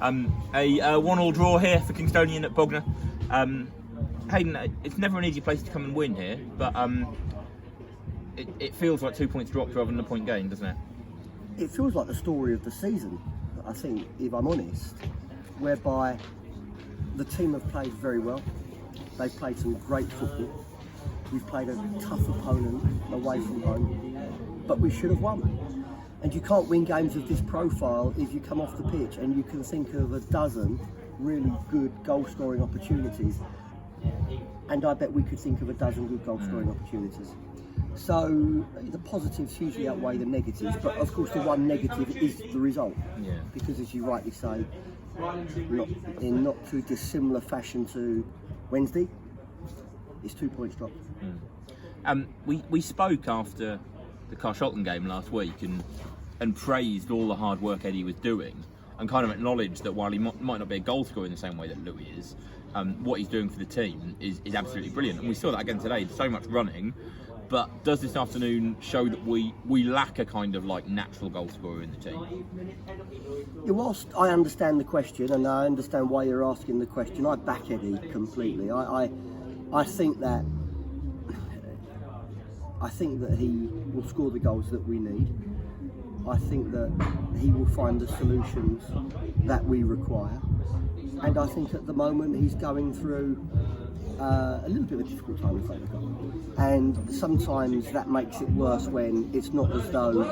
A 1-1 draw here for Kingstonian at Bognor. Hayden, it's never an easy place to come and win here, but it feels like 2 points dropped rather than a point gain, doesn't it? It feels like the story of the season, I think, if I'm honest, whereby the team have played very well. They've played some great football. We've played a tough opponent away from home, but we should have won. And you can't win games of this profile if you come off the pitch and you can think of a dozen really good goal-scoring opportunities. And I bet we could think of a dozen good goal-scoring opportunities. So the positives hugely outweigh the negatives, but of course the one negative is the result. Yeah. Because as you rightly say, in not too dissimilar fashion to Wednesday, it's 2 points dropped. We spoke after the Carshalton game last week and praised all the hard work Eddie was doing, and kind of acknowledged that while he might not be a goal scorer in the same way that Louis is, what he's doing for the team is absolutely brilliant. And we saw that again today. So much running, but does this afternoon show that we lack a kind of like natural goal scorer in the team? Yeah, whilst I understand the question and I understand why you're asking the question, I back Eddie completely. I think that he will score the goals that we need. I think that he will find the solutions that we require. And I think at the moment he's going through a little bit of a difficult time in front of goal. And sometimes that makes it worse when it's not as though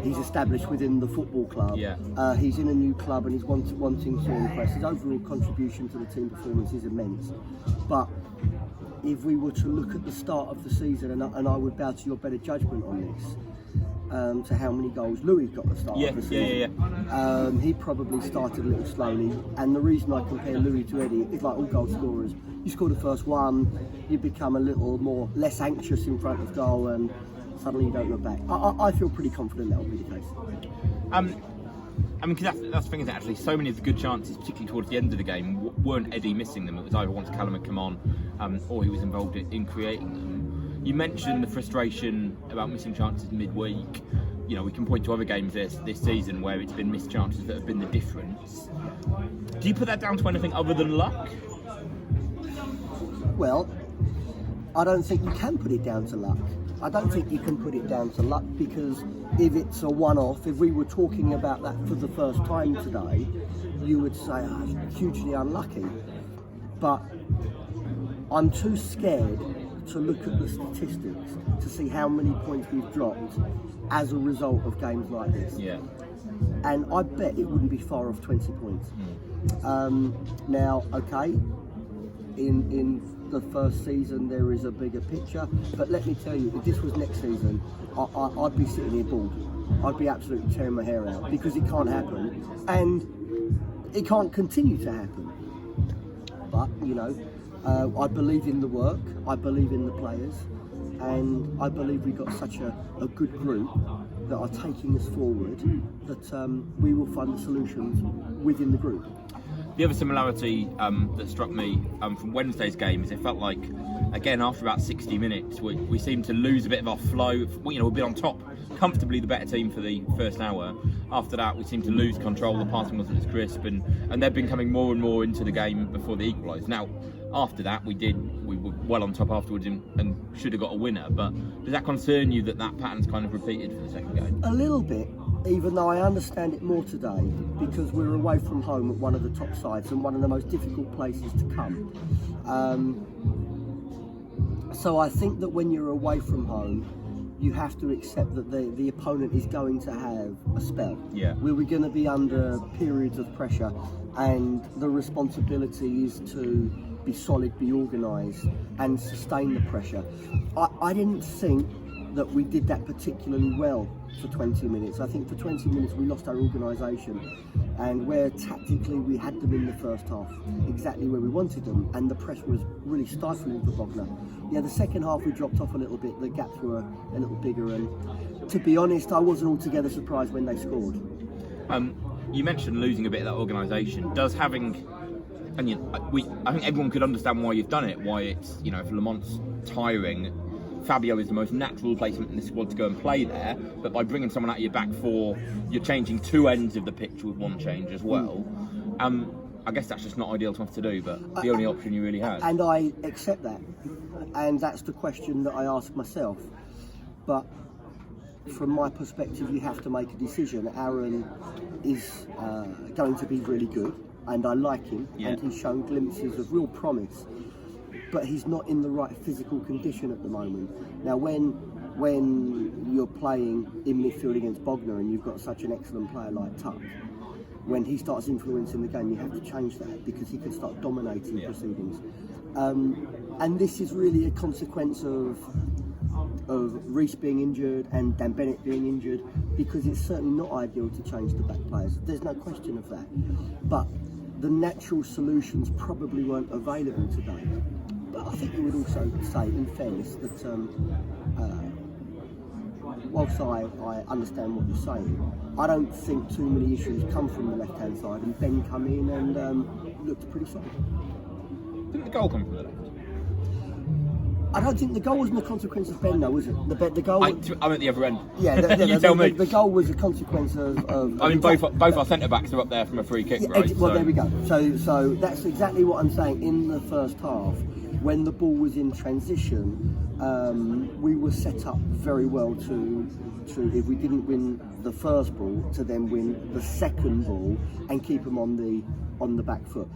he's established within the football club. Yeah. He's in a new club and he's wanting to impress. His overall contribution to the team performance is immense. But if we were to look at the start of the season, and I would bow to your better judgment on this, to how many goals Louis got at the start of the season. He probably started a little slowly, and the reason I compare Louis to Eddie is like all goal scorers. You score the first one, you become a little less anxious in front of goal, and suddenly you don't look back. I feel pretty confident that will be the case. I mean, because that's the thing, is actually so many of the good chances, particularly towards the end of the game, weren't Eddie missing them. It was either once Callum had come on, or he was involved in creating them. You mentioned the frustration about missing chances midweek. You know, we can point to other games this season where it's been missed chances that have been the difference. Do you put that down to anything other than luck? Well, I don't think you can put it down to luck. I don't think you can put it down to luck, because if it's a one-off, if we were talking about that for the first time today, you would say, hugely unlucky. But I'm too scared to look at the statistics to see how many points we've dropped as a result of games like this. Yeah. And I bet it wouldn't be far off 20 points. Now, okay, in the first season there is a bigger picture, but let me tell you, if this was next season, I'd be sitting here bald. I'd be absolutely tearing my hair out, because it can't happen, and it can't continue to happen. But, you know, I believe in the work, I believe in the players, and I believe we've got such a good group that are taking us forward that we will find the solutions within the group. The other similarity that struck me from Wednesday's game is it felt like, again, after about 60 minutes, we seemed to lose a bit of our flow. You know, we've been on top, comfortably the better team for the first hour. After that, we seemed to lose control. The passing wasn't as crisp, and they've been coming more and more into the game before they equalised. Now, after that, we were well on top afterwards and should have got a winner. But does that concern you that pattern's kind of repeated for the second game? A little bit, even though I understand it more today, because we're away from home at one of the top sides and one of the most difficult places to come. So I think that when you're away from home, you have to accept that the opponent is going to have a spell. Yeah. Where we're going to be under periods of pressure, and the responsibility is to be solid, be organised, and sustain the pressure. I didn't think that we did that particularly well for 20 minutes. I think for 20 minutes we lost our organisation, and where tactically we had them in the first half, exactly where we wanted them, and the pressure was really stifling for Bognor. Yeah, the second half we dropped off a little bit, the gaps were a little bigger, and to be honest, I wasn't altogether surprised when they scored. You mentioned losing a bit of that organisation. Does having, and I think everyone could understand why you've done it, why it's, you know, if Lamont's tiring, Fabio is the most natural placement in the squad to go and play there, but by bringing someone out of your back four, you're changing two ends of the pitch with one change as well. I guess that's just not ideal to have to do, but the only option you really have. And I accept that, and that's the question that I ask myself. But from my perspective, you have to make a decision. Aaron is going to be really good, and I like him, and he's shown glimpses of real promise. But he's not in the right physical condition at the moment. Now, when you're playing in midfield against Bognor and you've got such an excellent player like Tuck, when he starts influencing the game, you have to change that because he can start dominating proceedings. And this is really a consequence of Reece being injured and Dan Bennett being injured, because it's certainly not ideal to change the back players. There's no question of that. But the natural solutions probably weren't available today. But I think you would also say, in fairness, that whilst I understand what you're saying, I don't think too many issues come from the left-hand side, and Ben come in and looked pretty solid. Didn't the goal come from the left? I don't think the goal wasn't a consequence of Ben, though, was it? The goal. I'm at the other end. Yeah, you tell me. The goal was a consequence of. I mean, both our centre backs are up there from a free kick, right? Well, there we go. So that's exactly what I'm saying. In the first half, when the ball was in transition, we were set up very well to if we didn't win the first ball, to then win the second ball and keep them on the back foot.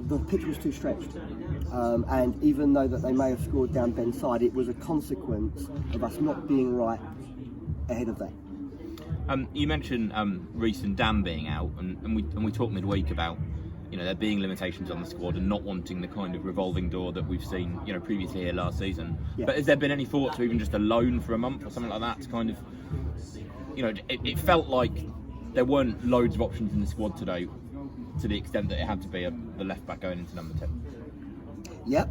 The pitch was too stretched, and even though that they may have scored down Ben's side, it was a consequence of us not being right ahead of that. You mentioned Reece and Dan being out, and we talked midweek about there being limitations on the squad and not wanting the kind of revolving door that we've seen previously here last season. Yeah. But has there been any thought to even just a loan for a month or something like that to kind of it felt like there weren't loads of options in the squad today, to the extent that it had to be the left back going into number 10. Yep.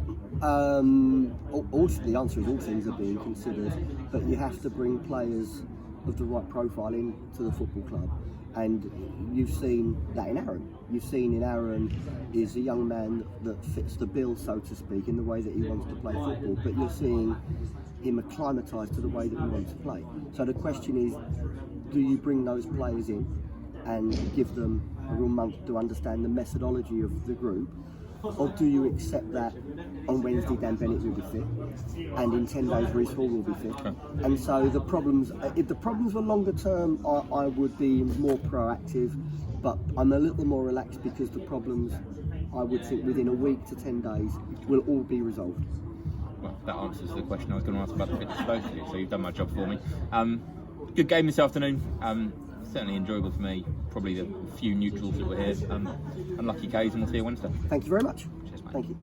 Also, the answer is all things are being considered, but you have to bring players of the right profile into the football club, and you've seen that in Aaron. You've seen in Aaron is a young man that fits the bill, so to speak, in the way that he wants to play football, but you're seeing him acclimatised to the way that he wants to play. So the question is, do you bring those players in and give them a real month to understand the methodology of the group, or do you accept that on Wednesday Dan Bennett will be fit and in 10 days Reece Hall will be fit? And so the problems, if the problems were longer term, I would be more proactive, but I'm a little more relaxed because the problems, I would think, within a week to 10 days will all be resolved. Well, that answers the question I was going to ask about the fitness of both of you, so you've done my job for me. Good game this afternoon. Certainly enjoyable for me. Probably the few neutrals that were here. Unlucky K's, and we'll see you Wednesday. Thank you very much. Cheers, mate. Thank you.